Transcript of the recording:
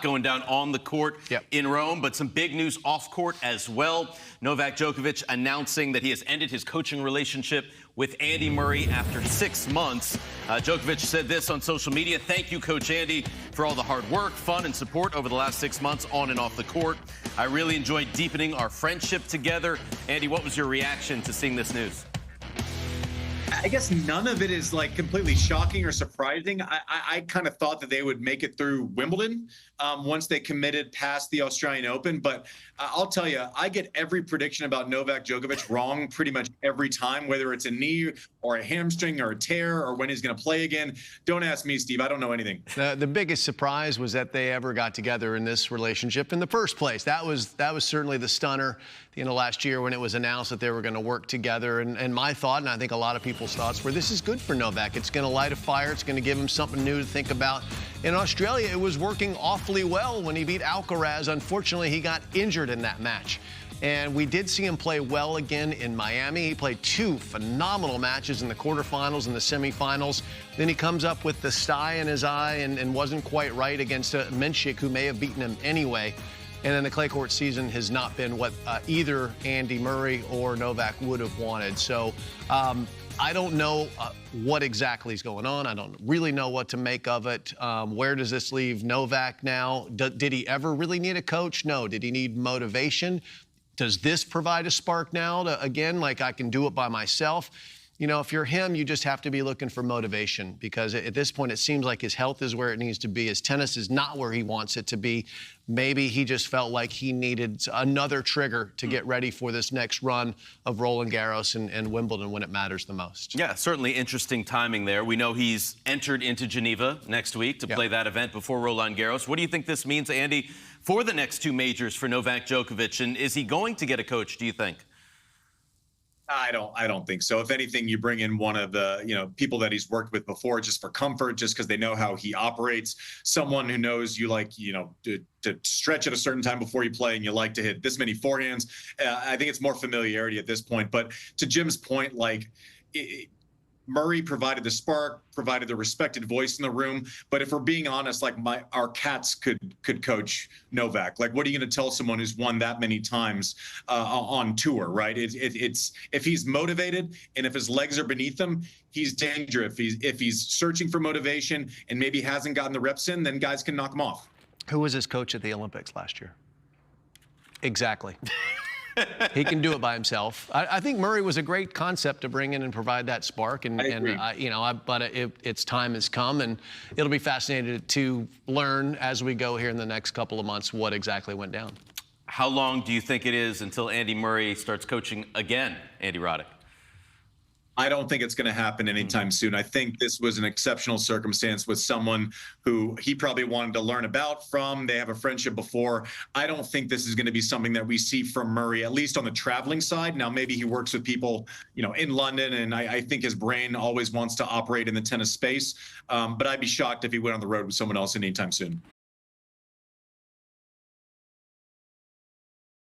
going down on the court in Rome, but some big news off court as well. Novak Djokovic announcing that he has ended his coaching relationship with Andy Murray after 6 months. Djokovic said this on social media: "Thank you, Coach Andy, for all the hard work, fun, and support over the last 6 months on and off the court. I really enjoyed deepening our friendship together." Andy, what was your reaction to seeing this news? I guess none of it is like completely shocking or surprising. I kind of thought that they would make it through Wimbledon once they committed past the Australian Open. But I'll tell you, I get every prediction about Novak Djokovic wrong pretty much every time, whether it's a knee or a hamstring or a tear or when he's going to play again. Don't ask me, Steve. I don't know anything. The biggest surprise was that they ever got together in this relationship in the first place. That was certainly the stunner at the end of last year when it was announced that they were going to work together. And my thought, and I think a lot of people's thoughts, were this is good for Novak. It's going to light a fire. It's going to give him something new to think about. In Australia, it was working awfully well when he beat Alcaraz. Unfortunately, he got injured in that match. And we did see him play well again in Miami. He played 2 phenomenal matches in the quarterfinals and the semifinals. Then he comes up with the sty in his eye and wasn't quite right against Menchik, who may have beaten him anyway. And then the clay court season has not been what either Andy Murray or Novak would have wanted. So I don't know what exactly is going on. I don't really know what to make of it. Where does this leave Novak now? Did he ever really need a coach? No. Did he need motivation? Does this provide a spark now to, again, like I can do it by myself? You know, if you're him, you just have to be looking for motivation, because at this point it seems like his health is where it needs to be. His tennis is not where he wants it to be. Maybe he just felt like he needed another trigger to get ready for this next run of Roland Garros and Wimbledon when it matters the most. Yeah, certainly interesting timing there. We know he's entered into Geneva next week to play that event before Roland Garros. What do you think this means, Andy, for the next 2 majors for Novak Djokovic? And is he going to get a coach, do you think? I don't think so. If anything, you bring in one of the, people that he's worked with before just for comfort, just because they know how he operates. Someone who knows you like, to stretch at a certain time before you play and you like to hit this many forehands. I think it's more familiarity at this point. But to Jim's point, Murray provided the spark, provided the respected voice in the room. But if we're being honest, our cats could coach Novak. Like, what are you going to tell someone who's won that many times on tour, right? It's if he's motivated and if his legs are beneath him, he's dangerous. If he's searching for motivation and maybe hasn't gotten the reps in, then guys can knock him off. Who was his coach at the Olympics last year? Exactly. He can do it by himself. I think Murray was a great concept to bring in and provide that spark. But its time has come, and it'll be fascinating to learn as we go here in the next couple of months what exactly went down. How long do you think it is until Andy Murray starts coaching again, Andy Roddick? I don't think it's going to happen anytime soon. I think this was an exceptional circumstance with someone who he probably wanted to learn from. They have a friendship before. I don't think this is going to be something that we see from Murray, at least on the traveling side. Now, maybe he works with people, in London, and I think his brain always wants to operate in the tennis space. But I'd be shocked if he went on the road with someone else anytime soon.